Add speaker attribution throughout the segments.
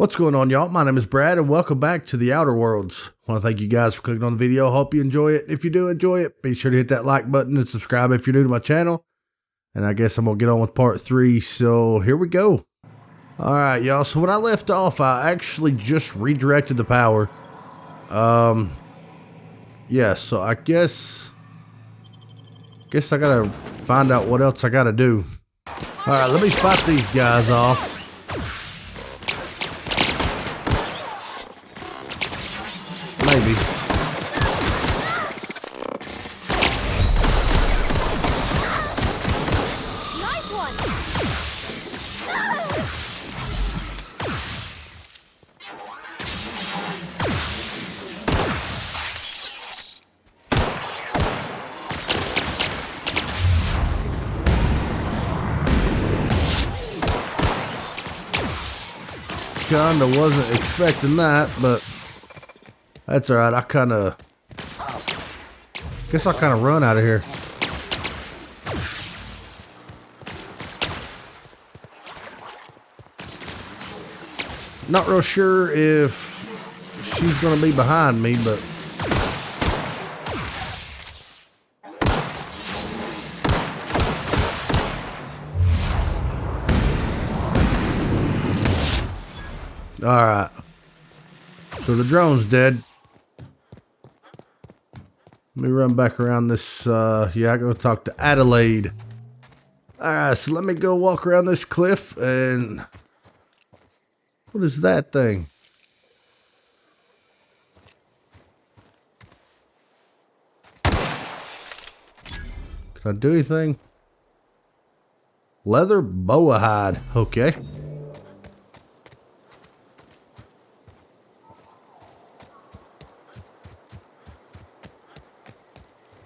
Speaker 1: What's going on, y'all? My name is Brad, and welcome back to the Outer Worlds. I want to thank you guys for clicking on the video. Hope you enjoy it. If you do enjoy it, be sure to hit that like button and subscribe if you're new to my channel. And I guess I'm going to get on with part 3, so here we go. Alright, y'all, so when I left off, I actually just redirected the power. Yeah, so I guess I gotta find out what else I gotta do. Alright, let me fight these guys off. Maybe.
Speaker 2: Nice one.
Speaker 1: Kinda wasn't expecting that, but that's alright. Guess I'll kinda run out of here. Not real sure if she's gonna be behind me, but alright. So the drone's dead. Let me run back around this, yeah, I go talk to Adelaide. Alright, so let me go walk around this cliff and... What is that thing? Can I do anything? Leather boa hide, okay.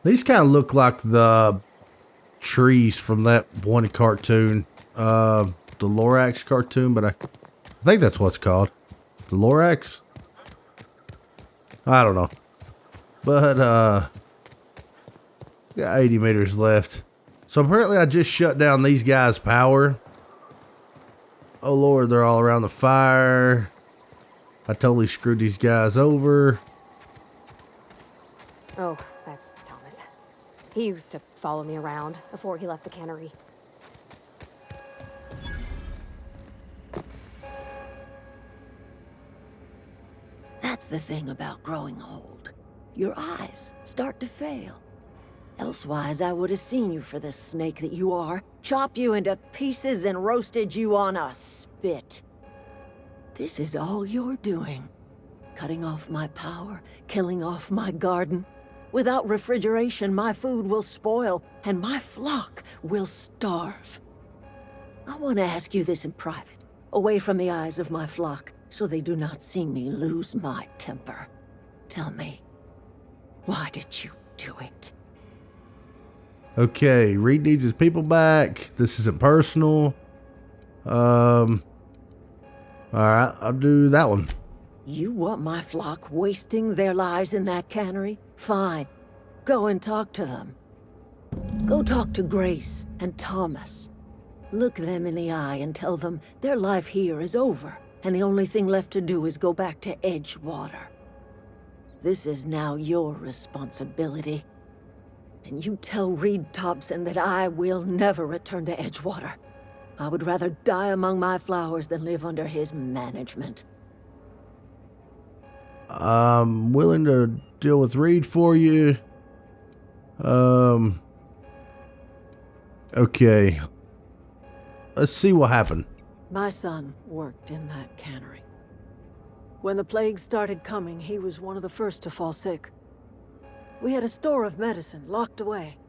Speaker 1: These kind of look like the trees from that one cartoon, the Lorax cartoon, but I think that's what it's called. The Lorax? I don't know. But, got 80 meters left. So apparently I just shut down these guys' power. Oh Lord, they're all around the fire. I totally screwed these guys over.
Speaker 2: Oh, that's Thomas. He used to follow me around before he left the cannery.
Speaker 3: That's the thing about growing old. Your eyes start to fail. Elsewise, I would have seen you for the snake that you are, chopped you into pieces and roasted you on a spit. This is all you're doing. Cutting off my power, killing off my garden. Without refrigeration, my food will spoil, and my flock will starve. I want to ask you this in private, away from the eyes of my flock, so they do not see me lose my temper. Tell me, why did you do it?
Speaker 1: Okay, Reed needs his people back. This isn't personal. Alright, I'll do that one.
Speaker 3: You want my flock wasting their lives in that cannery? Fine. Go and talk to them. Go talk to Grace and Thomas. Look them in the eye and tell them their life here is over, and the only thing left to do is go back to Edgewater. This is now your responsibility. And you tell Reed Thompson that I will never return to Edgewater. I would rather die among my flowers than live under his management.
Speaker 1: I'm willing to deal with Reed for you. Okay. Let's see what happened.
Speaker 4: My son worked in that cannery. When the plague started coming, he was one of the first to fall sick. We had a store of medicine locked away,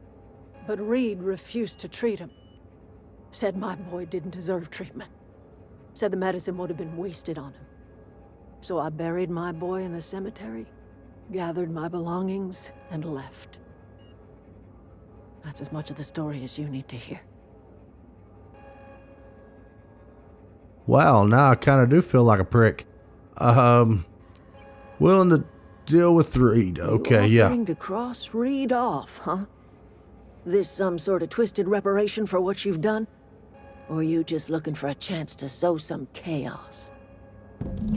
Speaker 4: but Reed refused to treat him. Said my boy didn't deserve treatment. Said the medicine would have been wasted on him. So I buried my boy in the cemetery, gathered my belongings, and left. That's as much of the story as you need to hear.
Speaker 1: Wow, now I kind of do feel like a prick. Willing to deal with Reed. Okay,
Speaker 3: you
Speaker 1: yeah.
Speaker 3: offering to cross Reed off, huh? This some sort of twisted reparation for what you've done? Or are you just looking for a chance to sow some chaos?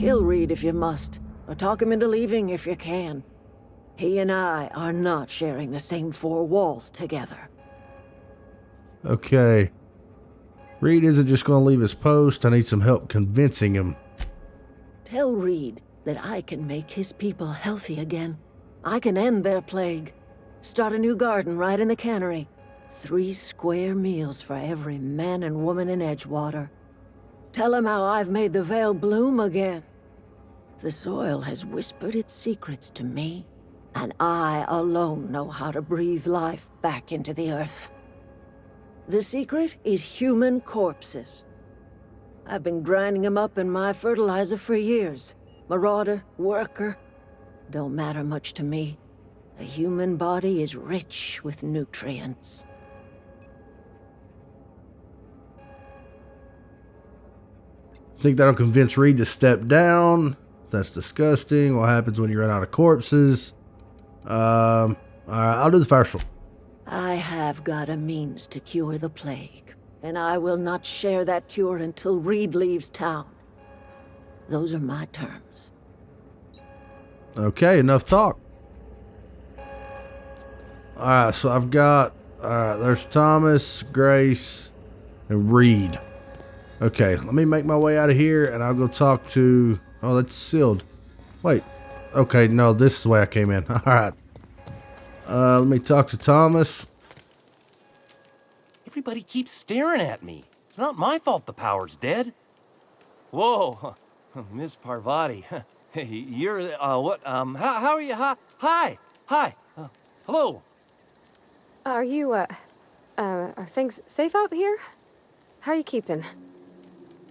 Speaker 3: Kill Reed if you must, or talk him into leaving if you can. He and I are not sharing the same four walls together.
Speaker 1: Okay. Reed isn't just going to leave his post. I need some help convincing him.
Speaker 3: Tell Reed that I can make his people healthy again. I can end their plague. Start a new garden right in the cannery. 3 square meals for every man and woman in Edgewater. Tell him how I've made the Vale bloom again. The soil has whispered its secrets to me, and I alone know how to breathe life back into the earth. The secret is human corpses. I've been grinding them up in my fertilizer for years. Marauder, worker, don't matter much to me. The human body is rich with nutrients.
Speaker 1: Think that'll convince Reed to step down? That's disgusting. What happens when you run out of corpses? Alright, I'll do the first one.
Speaker 3: I have got a means to cure the plague, and I will not share that cure until Reed leaves town. Those are my terms.
Speaker 1: Okay, enough talk. Alright, so I've got... Alright, there's Thomas, Grace, and Reed. Okay, let me make my way out of here, and I'll go talk to... Oh, that's sealed. Wait. Okay, no, this is the way I came in. Alright. Let me talk to Thomas.
Speaker 5: Everybody keeps staring at me. It's not my fault the power's dead. Whoa, Miss Parvati. Hey, you're, what, how are you? Hi, hello.
Speaker 2: Are you, are things safe out here? How are you keeping?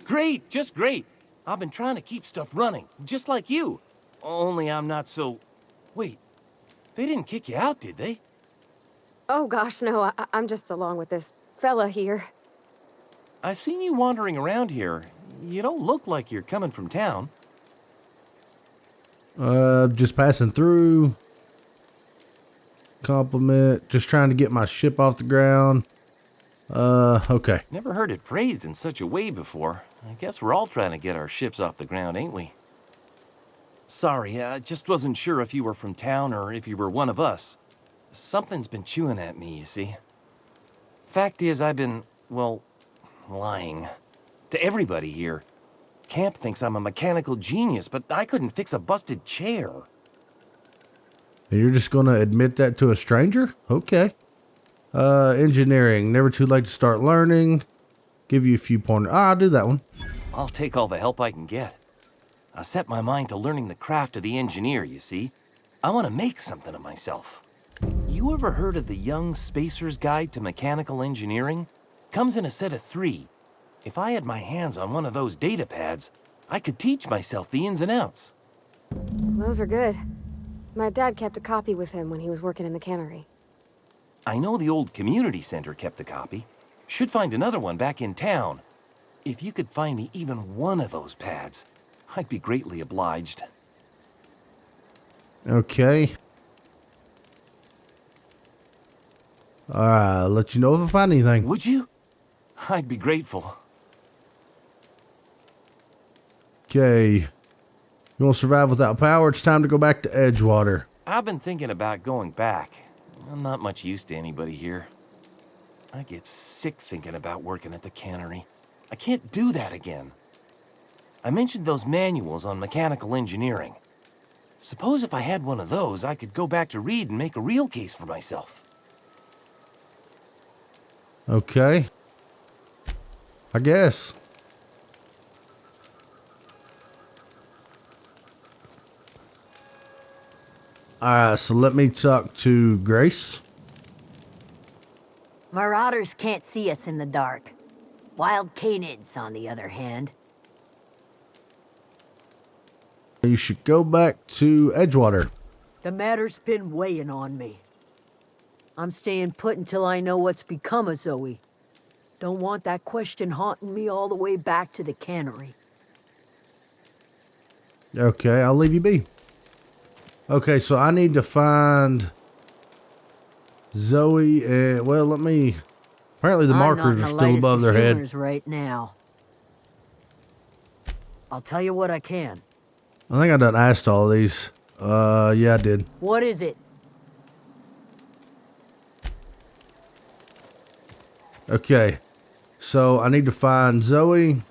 Speaker 5: Great, just great. I've been trying to keep stuff running, just like you. Only I'm not so... Wait, they didn't kick you out, did they?
Speaker 2: Oh gosh, no, I'm just along with this fella here.
Speaker 5: I seen you wandering around here. You don't look like you're coming from town.
Speaker 1: Just passing through. Compliment. Just trying to get my ship off the ground. Okay.
Speaker 5: Never heard it phrased in such a way before. I guess we're all trying to get our ships off the ground, ain't we? Sorry, I just wasn't sure if you were from town or if you were one of us. Something's been chewing at me, you see. Fact is, I've been, well, lying. To everybody here. Camp thinks I'm a mechanical genius, but I couldn't fix a busted chair.
Speaker 1: And you're just gonna admit that to a stranger? Okay. Engineering. Never too late to start learning. Give you a few pointers. I'll do that one.
Speaker 5: I'll take all the help I can get. I set my mind to learning the craft of the engineer, you see. I want to make something of myself. You ever heard of the Young Spacer's Guide to Mechanical Engineering? Comes in a set of 3. If I had my hands on one of those data pads, I could teach myself the ins and outs.
Speaker 2: Those are good. My dad kept a copy with him when he was working in the cannery.
Speaker 5: I know the old community center kept a copy. Should find another one back in town. If you could find me even one of those pads, I'd be greatly obliged.
Speaker 1: Okay. I'll let you know if I find anything.
Speaker 5: Would you? I'd be grateful.
Speaker 1: Okay. You want to survive without power? It's time to go back to Edgewater.
Speaker 5: I've been thinking about going back. I'm not much use to anybody here. I get sick thinking about working at the cannery. I can't do that again. I mentioned those manuals on mechanical engineering. Suppose if I had one of those, I could go back to Reed and make a real case for myself.
Speaker 1: Okay. I guess. Alright, so let me talk to Grace.
Speaker 6: Marauders can't see us in the dark. Wild canids, on the other hand.
Speaker 1: You should go back to Edgewater.
Speaker 4: The matter's been weighing on me. I'm staying put until I know what's become of ZOE. Don't want that question haunting me all the way back to the cannery.
Speaker 1: Okay, I'll leave you be. Okay, so I need to find ZOE and, well, let me... Apparently the markers are still above their head.
Speaker 4: Right now. I'll tell you what I can.
Speaker 1: I think I done asked all of these. Yeah, I did.
Speaker 6: What is it?
Speaker 1: Okay. So I need to find Zoe.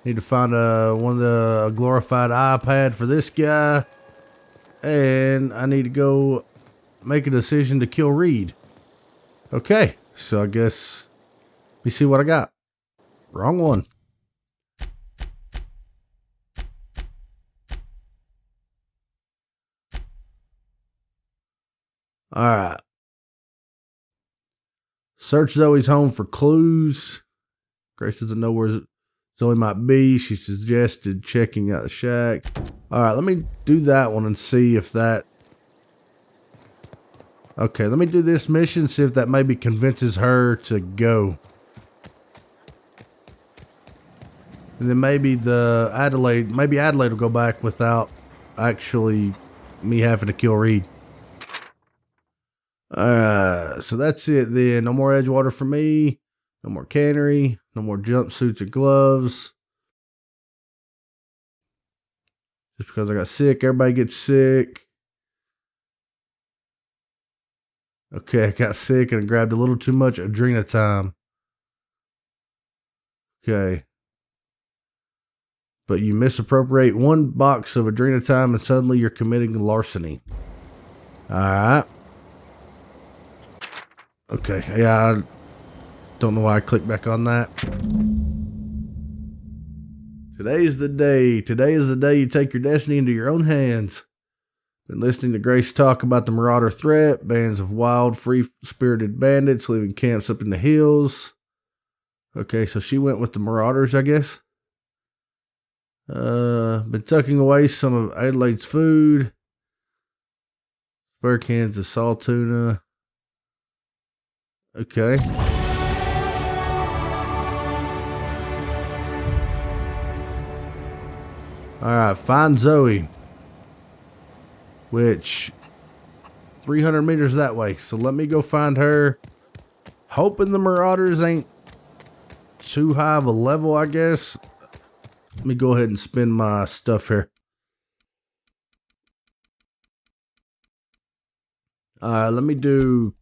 Speaker 1: Need to find one of the glorified iPad for this guy. And I need to go make a decision to kill Reed. Okay. So I guess let me see what I got. Wrong one. Alright. Search Zoe's home for clues. Grace doesn't know where Zoe might be. She suggested checking out the shack. Alright, let me do that one and see if that... Okay, let me do this mission, see if that maybe convinces her to go. And then maybe Adelaide will go back without actually me having to kill Reed. So that's it then. No more Edgewater for me. No more cannery. No more jumpsuits or gloves. Just because I got sick, everybody gets sick. Okay, I got sick and I grabbed a little too much adrenatime. Okay. But you misappropriate one box of adrenatime and suddenly you're committing larceny. Alright. Okay, yeah, I don't know why I clicked back on that. Today's the day. Today is the day you take your destiny into your own hands. Been listening to Grace talk about the Marauder threat, bands of wild, free-spirited bandits leaving camps up in the hills. Okay, so she went with the Marauders, I guess. Been tucking away some of Adelaide's food. Spare cans of salt tuna. Okay. Alright, find Zoe. Which 300 meters that way. So let me go find her. Hoping the Marauders ain't too high of a level, I guess. Let me go ahead and spin my stuff here. Alright, let me do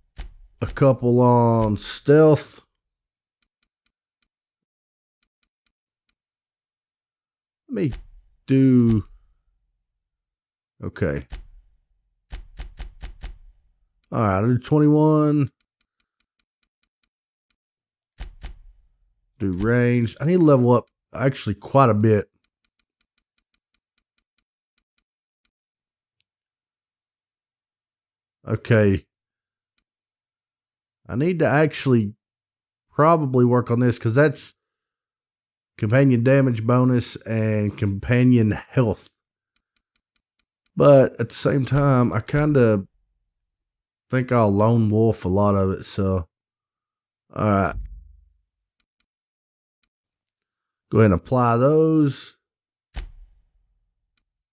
Speaker 1: a couple on stealth. Let me do... Okay. Alright, I'll do 21. Do range. I need to level up actually quite a bit. Okay. I need to actually probably work on this because that's companion damage bonus and companion health. But at the same time, I kind of think I'll lone wolf a lot of it. So, alright. Go ahead and apply those.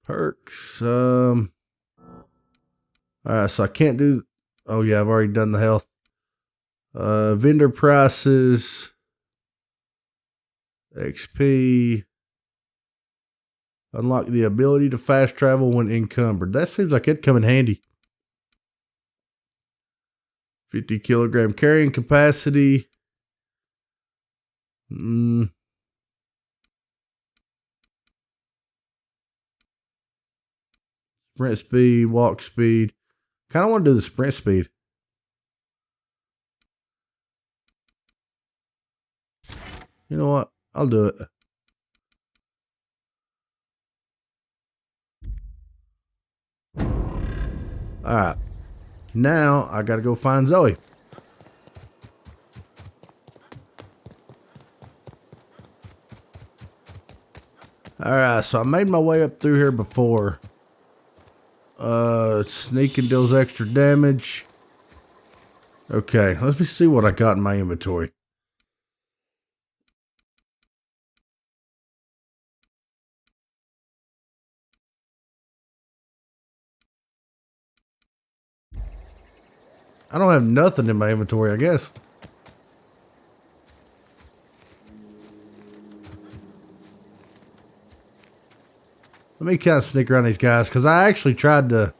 Speaker 1: Perks. Alright, so I can't do... Oh yeah, I've already done the health. Vendor prices. XP. Unlock the ability to fast travel when encumbered. That seems like it'd come in handy. 50 kilogram carrying capacity. Sprint speed, walk speed. Kind of want to do the sprint speed. You know what? I'll do it. Alright. Now I gotta go find Zoe. Alright, so I made my way up through here before. Sneaking deals extra damage. Okay, let me see what I got in my inventory. I don't have nothing in my inventory, I guess. Let me kind of sneak around these guys, because I actually tried to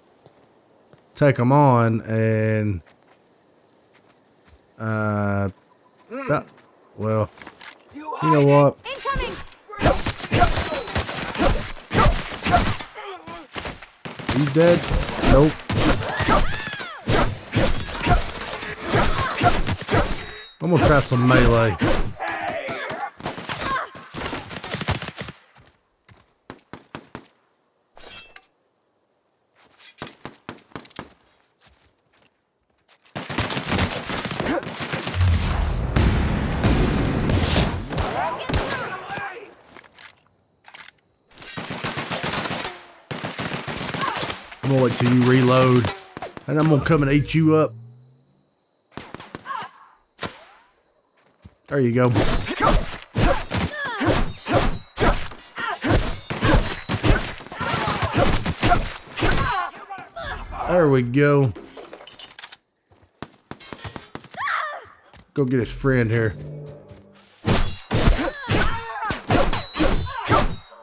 Speaker 1: take them on, and well, you know what?
Speaker 2: Incoming!
Speaker 1: You dead? Nope. I'm gonna try some melee. I'm gonna wait till you reload, and I'm gonna come and eat you up. There you go. There we go. Go get his friend here.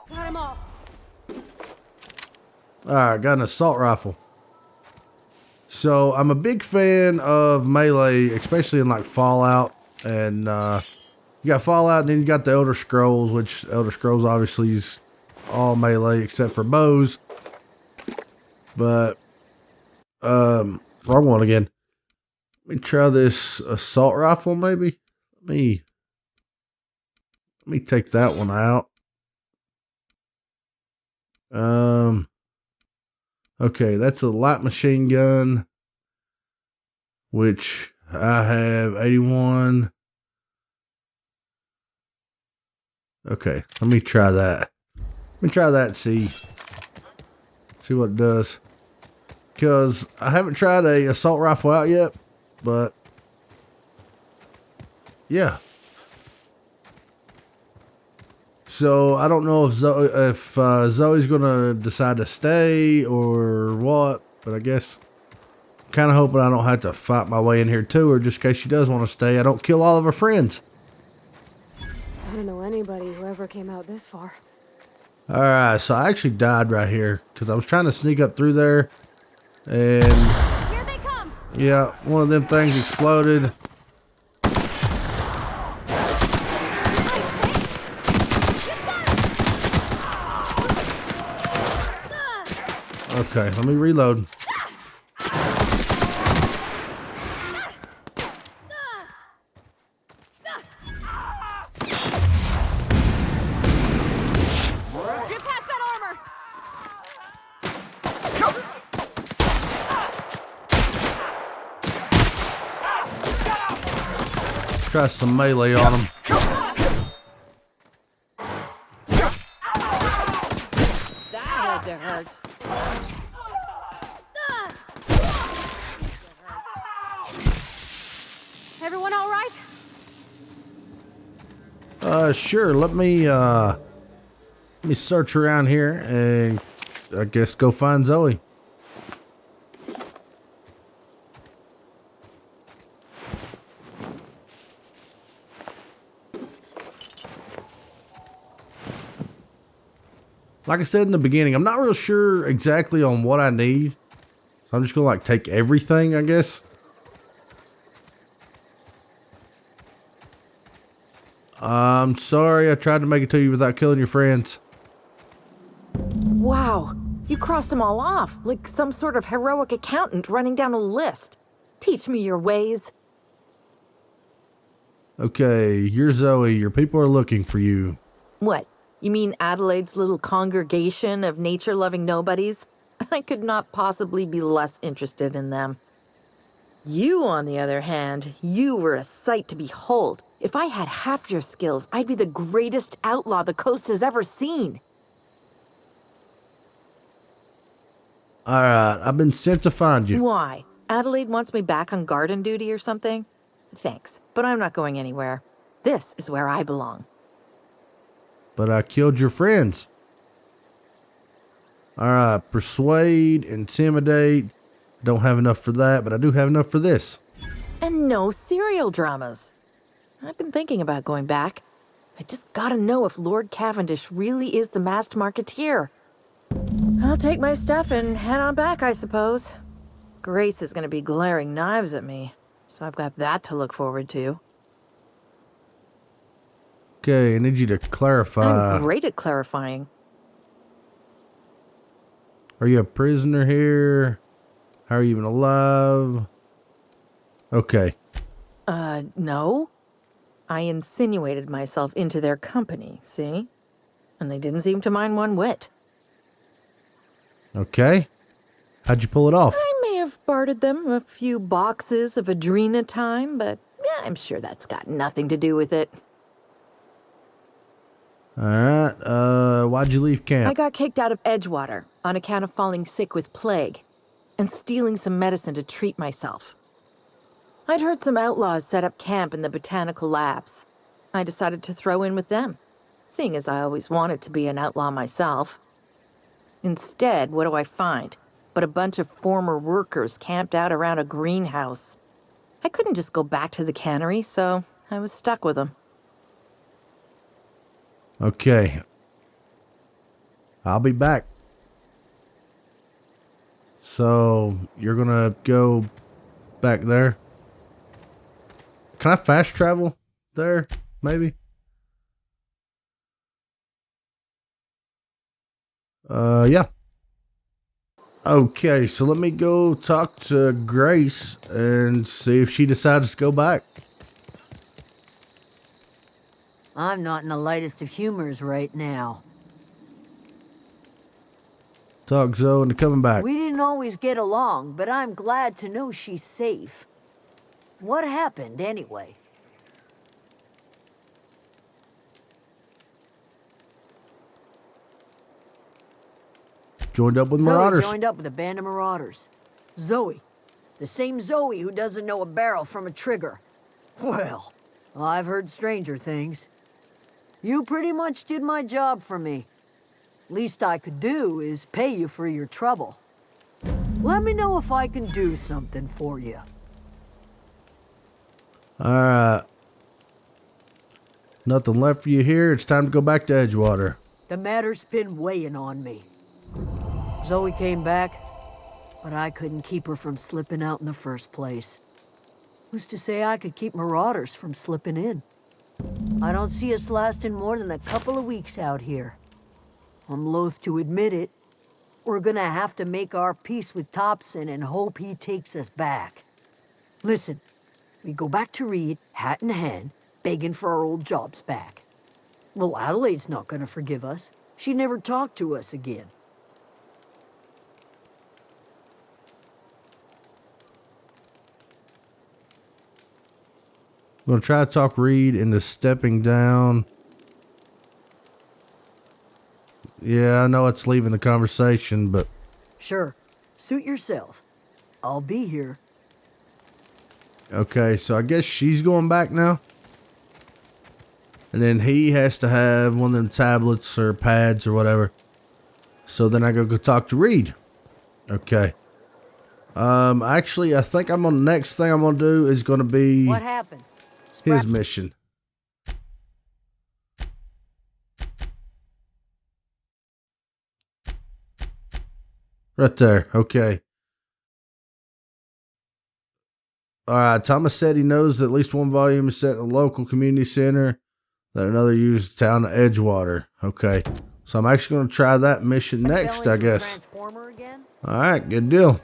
Speaker 2: Got him all.
Speaker 1: Alright, got an assault rifle. So I'm a big fan of melee, especially in like Fallout. And you got Fallout, and then you got the Elder Scrolls, which Elder Scrolls obviously is all melee except for bows. But wrong one again. Let me try this assault rifle, maybe. Let me take that one out. Okay, that's a light machine gun, which I have 81. Okay, let me try that. Let me try that and see what it does. Because I haven't tried a assault rifle out yet, but yeah. So I don't know if Zoe's gonna decide to stay or what, but I guess I'm kind of hoping I don't have to fight my way in here to her, just in case she does want to stay. I don't kill all of her friends.
Speaker 2: I don't know anybody who ever came out this far.
Speaker 1: All right, so I actually died right here because I was trying to sneak up through there, and
Speaker 2: Here they come!
Speaker 1: yeah, one of them things exploded. Okay, let me reload.
Speaker 2: Get past that armor!
Speaker 1: Try some melee on him.
Speaker 4: That had to hurt.
Speaker 2: Everyone all right?
Speaker 1: Sure. Let me search around here and I guess go find Zoe. Like I said in the beginning, I'm not real sure exactly on what I need. So I'm just gonna like take everything, I guess. I'm sorry I tried to make it to you without killing your friends.
Speaker 7: Wow, you crossed them all off, like some sort of heroic accountant running down a list. Teach me your ways.
Speaker 1: Okay, you're Zoe. Your people are looking for you.
Speaker 7: What, you mean Adelaide's little congregation of nature-loving nobodies? I could not possibly be less interested in them. You, on the other hand, you were a sight to behold. If I had half your skills, I'd be the greatest outlaw the coast has ever seen.
Speaker 1: Alright, I've been sent to find you.
Speaker 7: Why? Adelaide wants me back on garden duty or something? Thanks, but I'm not going anywhere. This is where I belong.
Speaker 1: But I killed your friends. Alright, persuade, intimidate. Don't have enough for that, but I do have enough for this.
Speaker 7: And no serial dramas. I've been thinking about going back. I just gotta know if Lord Cavendish really is the masked marketeer. I'll take my stuff and head on back, I suppose. Grace is gonna be glaring knives at me, so I've got that to look forward to.
Speaker 1: Okay, I need you to clarify.
Speaker 7: I'm great at clarifying.
Speaker 1: Are you a prisoner here? How are you even alive? Okay.
Speaker 7: No. I insinuated myself into their company, see? And they didn't seem to mind one whit.
Speaker 1: Okay. How'd you pull it off?
Speaker 7: I may have bartered them a few boxes of Adrena time, but yeah, I'm sure that's got nothing to do with it.
Speaker 1: Alright, why'd you leave camp?
Speaker 7: I got kicked out of Edgewater on account of falling sick with plague and stealing some medicine to treat myself. I'd heard some outlaws set up camp in the botanical labs. I decided to throw in with them, seeing as I always wanted to be an outlaw myself. Instead, what do I find but a bunch of former workers camped out around a greenhouse? I couldn't just go back to the cannery, so I was stuck with them.
Speaker 1: Okay. I'll be back. So, you're gonna go back there? Can I fast travel there? Maybe? Yeah. Okay, so let me go talk to Grace and see if she decides to go back.
Speaker 3: I'm not in the lightest of humors right now.
Speaker 1: Talk Zoe into coming back.
Speaker 3: We didn't always get along, but I'm glad to know she's safe. What happened, anyway?
Speaker 1: Joined up with
Speaker 3: Zoe
Speaker 1: Marauders.
Speaker 3: joined up with a band of marauders. Zoe. The same Zoe who doesn't know a barrel from a trigger. Well, I've heard stranger things. You pretty much did my job for me. Least I could do is pay you for your trouble. Let me know if I can do something for you.
Speaker 1: Alright. Nothing left for you here. It's time to go back to Edgewater.
Speaker 3: The matter's been weighing on me. Zoe came back, but I couldn't keep her from slipping out in the first place. Who's to say I could keep marauders from slipping in? I don't see us lasting more than a couple of weeks out here. I'm loath to admit it. We're gonna have to make our peace with Thompson and hope he takes us back. Listen, we go back to Reed, hat in hand, begging for our old jobs back. Well, Adelaide's not gonna forgive us. She never talked to us again.
Speaker 1: I'm going to try to talk Reed into stepping down. Yeah, I know it's leaving the conversation, but...
Speaker 3: Sure, suit yourself. I'll be here.
Speaker 1: Okay, so I guess she's going back now. And then he has to have one of them tablets or pads or whatever. So then I go talk to Reed. Okay. Actually, I think the next thing I'm gonna do is gonna be
Speaker 3: What happened?
Speaker 1: his mission. Right there. Okay. Alright, Thomas said he knows that at least one volume is set in a local community center, that another uses the town of Edgewater. Okay. So I'm actually going to try that mission next, I guess. Alright, good deal.